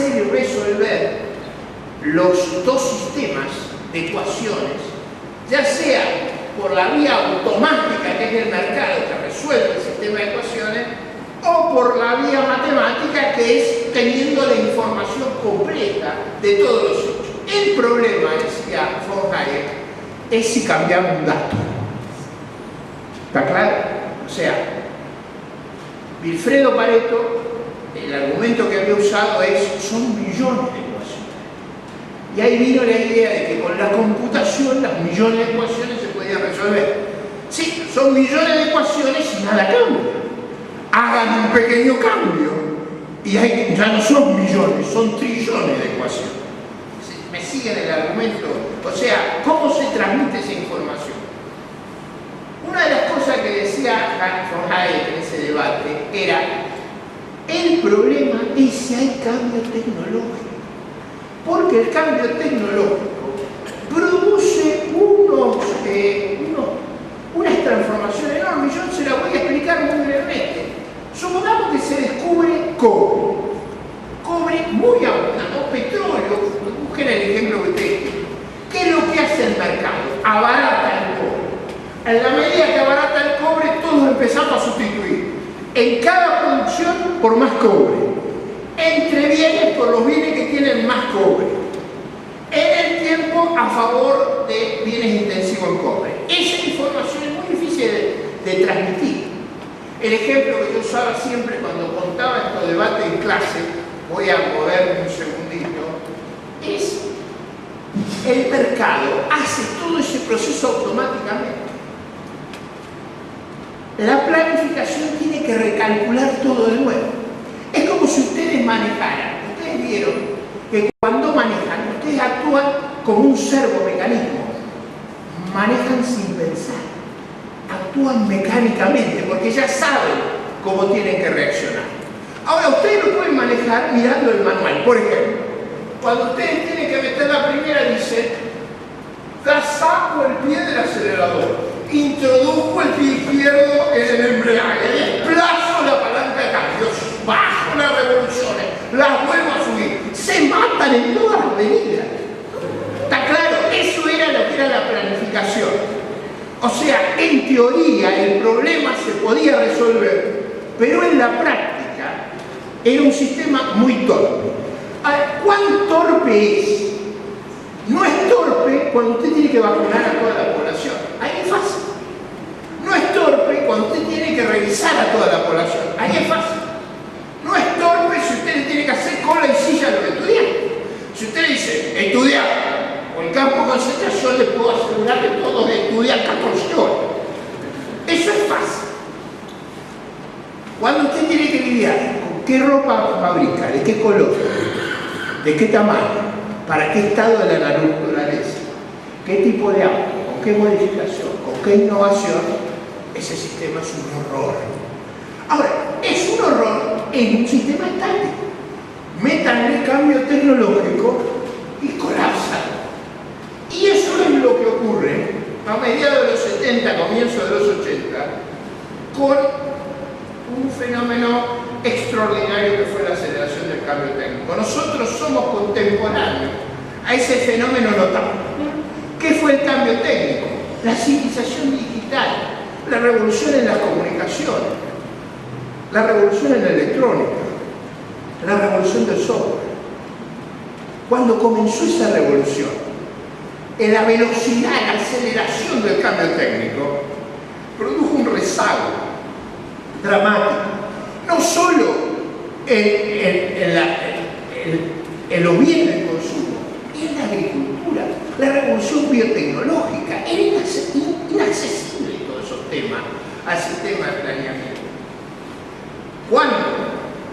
hacer y resolver los dos sistemas de ecuaciones, ya sea por la vía automática que es el mercado que resuelve el sistema de ecuaciones, o por la vía matemática que es teniendo la información completa de todos los hechos. El problema, decía von Hayek, es si cambiamos un dato. ¿Está claro? O sea, Vilfredo Pareto, el argumento que había usado es, son millones de ecuaciones. Y ahí vino la idea de que con la computación las millones de ecuaciones se podían resolver. Sí, son millones de ecuaciones y nada cambia. Hagan un pequeño cambio y ya no son millones, son trillones de ecuaciones. ¿Me siguen el argumento? O sea, ¿cómo se transmite esa información? Una de las cosas que decía von Hayek en ese debate era: el problema es si hay cambio tecnológico, porque el cambio tecnológico produce unas transformaciones enormes. Yo se las voy a explicar muy brevemente. Supongamos que se descubre cobre muy abundante, o petróleo, busquen el ejemplo que ustedes tienen. ¿Qué es lo que hace el mercado? Abarata el cobre. En la medida que abarata el cobre, todos empezamos a sustituir en cada producción por más cobre, entre bienes por los bienes que tienen más cobre, en el tiempo a favor de bienes intensivos en cobre. Esa información es muy difícil de transmitir. El ejemplo que yo usaba siempre cuando contaba estos debates en clase, voy a moverme un segundito, es el mercado hace todo ese proceso automáticamente. La planificación tiene que recalcular todo de nuevo. Es como si ustedes manejaran. Ustedes vieron que cuando manejan, ustedes actúan como un servomecanismo. Manejan sin pensar. Actúan mecánicamente porque ya saben cómo tienen que reaccionar. Ahora, ustedes lo pueden manejar mirando el manual. Por ejemplo, cuando ustedes tienen que meter la primera, dice: saco el pie del acelerador, introduzco el pie izquierdo en el embrague, desplazo la palanca de cambios, bajo las revoluciones, las vuelvo a subir. Se matan en todas las medidas. ¿Está claro? Eso era lo que era la planificación. O sea, en teoría el problema se podía resolver, pero en la práctica era un sistema muy torpe. ¿Cuán torpe es? No es torpe cuando usted tiene que vacunar a toda la población. Ahí es fácil. No es torpe cuando usted tiene que revisar a toda la población. Ahí es fácil. No es torpe si usted le tiene que hacer cola y silla a los estudiantes. Si usted dice, estudiar, o el campo de concentración, le puedo asegurar que todos estudian 14 horas. Eso es fácil. Cuando usted tiene que lidiar con qué ropa fabrica, de qué color, de qué tamaño, para qué estado de la naturaleza, qué tipo de auto, con qué modificación, con qué innovación, ese sistema es un horror. Ahora, es un horror en un sistema estático. Métanle cambio tecnológico y colapsan. Y eso es lo que ocurre a mediados de los 70, comienzos de los 80, con un fenómeno extraordinario que fue la aceleración del cambio técnico. Nosotros somos contemporáneos a ese fenómeno notable. ¿Qué fue el cambio técnico? La civilización digital, la revolución en las comunicaciones, la revolución en la electrónica, la revolución del software. Cuando comenzó esa revolución, en la velocidad, la aceleración del cambio técnico, produjo un rezago dramático, no solo en los bienes de consumo, en la agricultura, la revolución biotecnológica. Era inaccesible todos esos temas al sistema de planeamiento. Cuando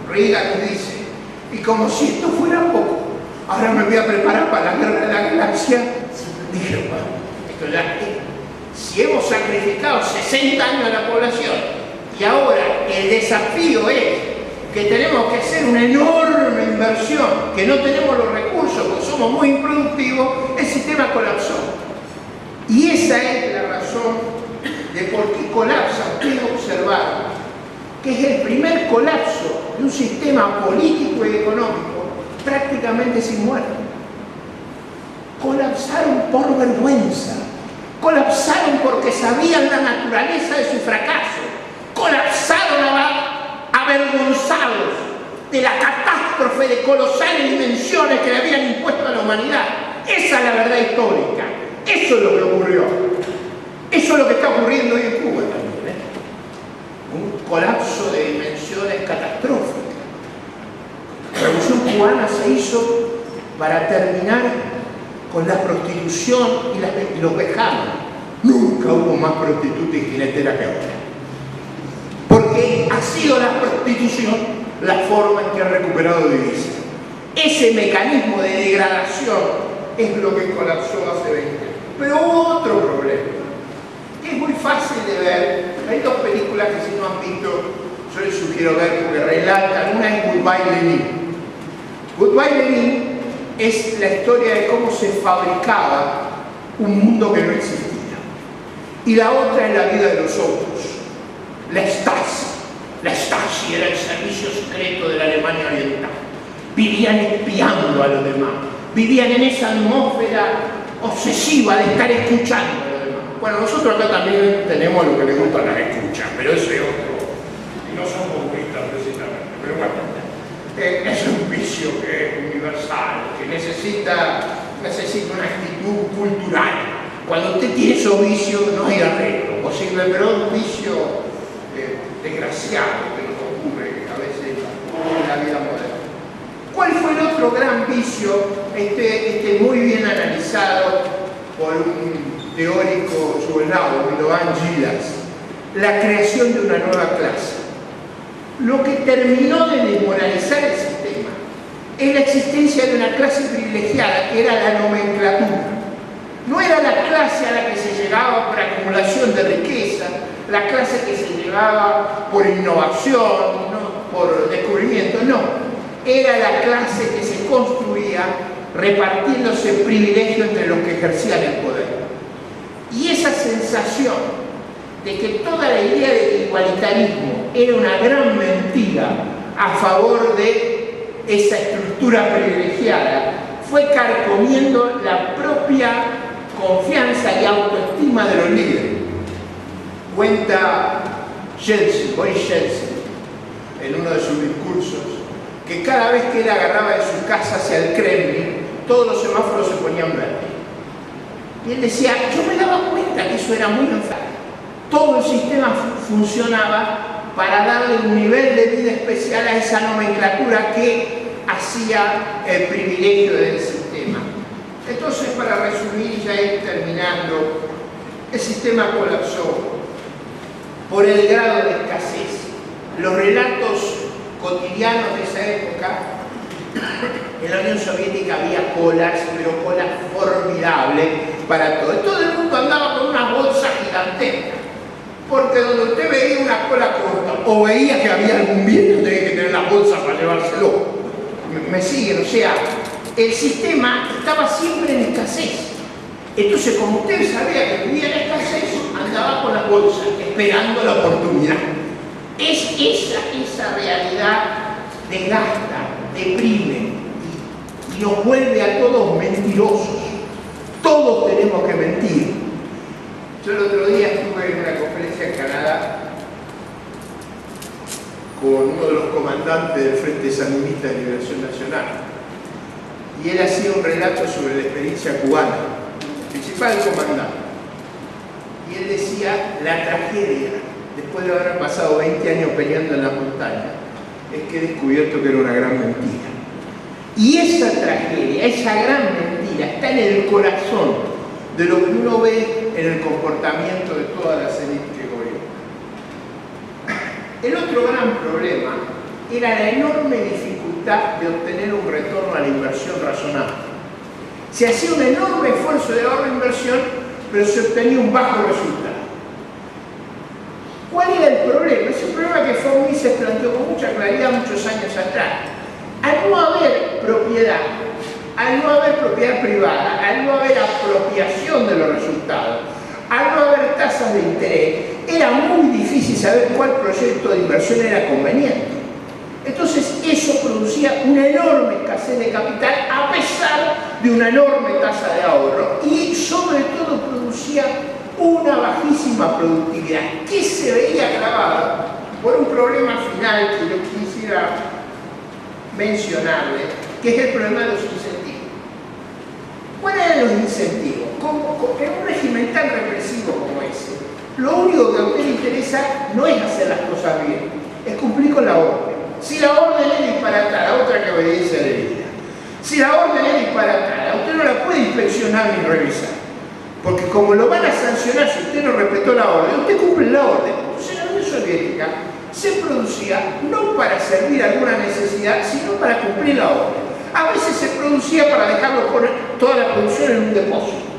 Reagan dice, y como si esto fuera poco, ahora me voy a preparar para la guerra de la galaxia, dije, bueno, esto ya, si hemos sacrificado 60 años a la población y ahora el desafío es que tenemos que hacer una enorme inversión, que no tenemos los recursos, porque somos muy improductivos, el sistema colapsó. Y esa es la razón de por qué colapsa. Ustedes observaron que es el primer colapso de un sistema político y económico prácticamente sin muerte. Colapsaron por vergüenza, colapsaron porque sabían la naturaleza de su fracaso, colapsaron avergonzados de la catástrofe de colosales dimensiones que le habían impuesto a la humanidad. Esa es la verdad histórica, eso es lo que ocurrió, eso es lo que está ocurriendo hoy en Cuba también, un colapso de dimensiones catastróficas. La Revolución Cubana se hizo para terminar con la prostitución y los vejames. Nunca hubo más prostitutas y jineteras que ahora, porque ha sido la prostitución la forma en que ha recuperado divisas. Ese mecanismo de degradación es lo que colapsó hace 20 años. Pero hubo otro problema, que es muy fácil de ver. Hay dos películas que si no han visto, yo les sugiero ver porque relatan. Una es Goodbye Lenin. Goodbye Lenin es la historia de cómo se fabricaba un mundo que no existía. Y la otra es la vida de los otros, la Stasi. La Stasi era el servicio secreto de la Alemania Oriental. Vivían espiando a los demás, vivían en esa atmósfera obsesiva de estar escuchando a los demás. Bueno, nosotros acá también tenemos lo que les gusta las escuchas, pero eso es otro. Y no son comunistas precisamente, pero bueno, es un vicio que es universal, que necesita una actitud cultural. Cuando usted tiene esos vicios no hay arreglo posible, pero es un vicio desgraciado que nos ocurre a veces en la vida moderna. ¿Cuál fue el otro gran vicio? Muy bien analizado por un teórico yugoslavo, Milovan Djilas, la creación de una nueva clase. Lo que terminó de desmoralizar el sistema es la existencia de una clase privilegiada, que era la nomenclatura. No era la clase a la que se llegaba por acumulación de riqueza, la clase que se llegaba por innovación, ¿no? Por descubrimiento, no. Era la clase que se construía repartiéndose privilegio entre los que ejercían el poder. Y esa sensación de que toda la idea del igualitarismo era una gran mentira a favor de esa estructura privilegiada fue carcomiendo la propia confianza y autoestima de los líderes. Cuenta Boris Yeltsin, en uno de sus discursos, que cada vez que él agarraba de su casa hacia el Kremlin, todos los semáforos se ponían verdes. Y él decía, yo me daba cuenta que eso era muy enfermo. Todo el sistema funcionaba para darle un nivel de vida especial a esa nomenclatura que hacía el privilegio del sistema. Entonces, para resumir y ya ir terminando, el sistema colapsó por el grado de escasez. Los relatos cotidianos de esa época, en la Unión Soviética había colas, pero colas formidables para todo. Todo el mundo andaba con una bolsa gigantesca, porque donde usted veía una cola corta o veía que había algún bien, tenía que tener la bolsa para llevárselo. ¿Me siguen? O sea, el sistema estaba siempre en escasez. Entonces, como usted sabía que vivía en escasez, andaba con la bolsa, esperando la oportunidad. Es esa realidad desgasta, deprime y nos vuelve a todos mentirosos. Todos tenemos que mentir. Yo el otro día estuve en una conferencia en Canadá con uno de los comandantes del Frente Sandinista de Liberación Nacional, y él hacía un relato sobre la experiencia cubana, principal comandante, y él decía la tragedia, después de haber pasado 20 años peleando en la montaña, es que he descubierto que era una gran mentira. Y esa tragedia, esa gran mentira, está en el corazón de lo que uno ve en el comportamiento de todas las élites que gobiernan. El otro gran problema era la enorme dificultad de obtener un retorno a la inversión razonable. Se hacía un enorme esfuerzo de ahorro e inversión, pero se obtenía un bajo resultado. ¿Cuál era el problema? Es un problema que von Mises planteó con mucha claridad muchos años atrás. Al no haber propiedad, al no haber propiedad privada, al no haber apropiación de los resultados, al no haber tasas de interés, era muy difícil saber cuál proyecto de inversión era conveniente. Entonces eso producía producía una enorme escasez de capital a pesar de una enorme tasa de ahorro y sobre todo producía una bajísima productividad que se veía agravada por un problema final que yo quisiera mencionarle, que es el problema de los incentivos. ¿Cuáles eran los incentivos? En un régimen tan represivo como ese, lo único que a usted le interesa no es hacer las cosas bien, es cumplir con la orden. Si la orden es disparatada, otra que obedece a la ley. Si la orden es disparatada, usted no la puede inspeccionar ni revisar. Porque como lo van a sancionar si usted no respetó la orden, usted cumple la orden. Entonces en la Unión Soviética se producía no para servir alguna necesidad, sino para cumplir la orden. A veces se producía para dejarlo poner toda la producción en un depósito.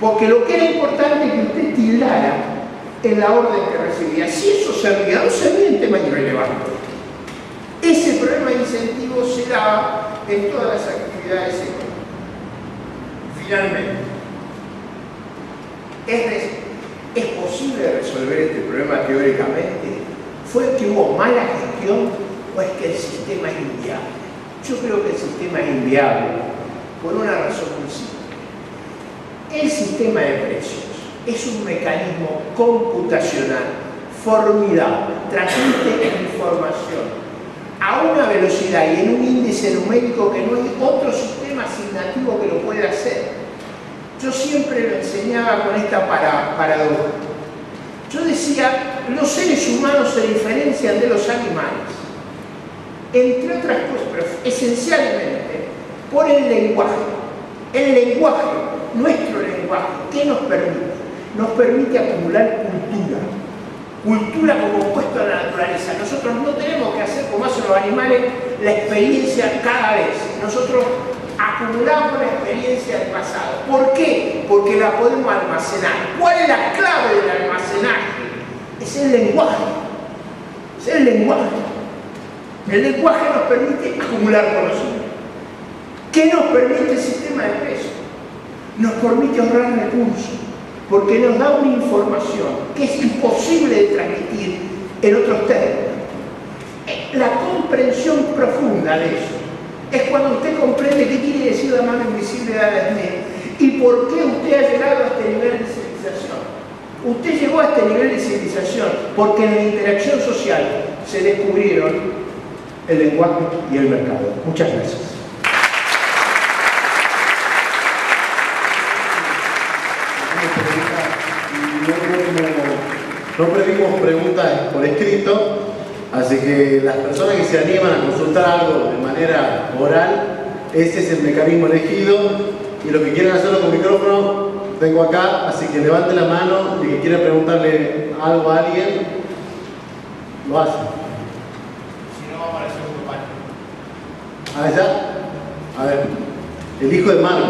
Porque lo que era importante es que usted tildara en la orden que recibía. Si eso servía, no servía en temas irrelevantes. Ese problema de incentivos se daba en todas las actividades económicas. Finalmente, ¿es posible resolver este problema teóricamente? ¿Fue que hubo mala gestión o es que el sistema es inviable? Yo creo que el sistema es inviable por una razón muy simple. El sistema de precios es un mecanismo computacional formidable, transmite información a una velocidad y en un índice numérico que no hay otro sistema asignativo que lo pueda hacer. Yo siempre lo enseñaba con esta paradoja. Yo decía, los seres humanos se diferencian de los animales, entre otras cosas, pero esencialmente por el lenguaje. El lenguaje, nuestro lenguaje, ¿qué nos permite? Nos permite acumular cultura. Cultura como opuesto a la naturaleza. Nosotros no tenemos que hacer como hacen los animales la experiencia cada vez. Nosotros acumulamos la experiencia del pasado. ¿Por qué? Porque la podemos almacenar. ¿Cuál es la clave del almacenaje? Es el lenguaje. Es el lenguaje. El lenguaje nos permite acumular conocimiento. ¿Qué nos permite el sistema de precios? Nos permite ahorrar recursos, porque nos da una información que es imposible de transmitir en otros términos. La comprensión profunda de eso es cuando usted comprende qué quiere decir la mano invisible de Adam Smith y por qué usted ha llegado a este nivel de civilización. Usted llegó a este nivel de civilización porque en la interacción social se descubrieron el lenguaje y el mercado. Muchas gracias. No pedimos preguntas por escrito, así que las personas que se animan a consultar algo de manera oral, ese es el mecanismo elegido, y los que quieran hacerlo con micrófono, tengo acá, así que levante la mano y que quiera preguntarle algo a alguien, lo hace. Si no, vamos a la segunda parte. Allá, a ver, el hijo de Marco.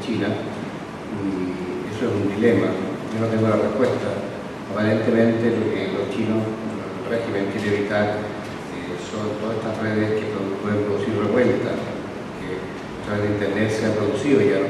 China, y eso es un dilema. Yo no tengo la respuesta. Aparentemente lo que los chinos, el régimen quiere evitar son todas estas redes que pueden producir revueltas, que a través de internet se han producido ya.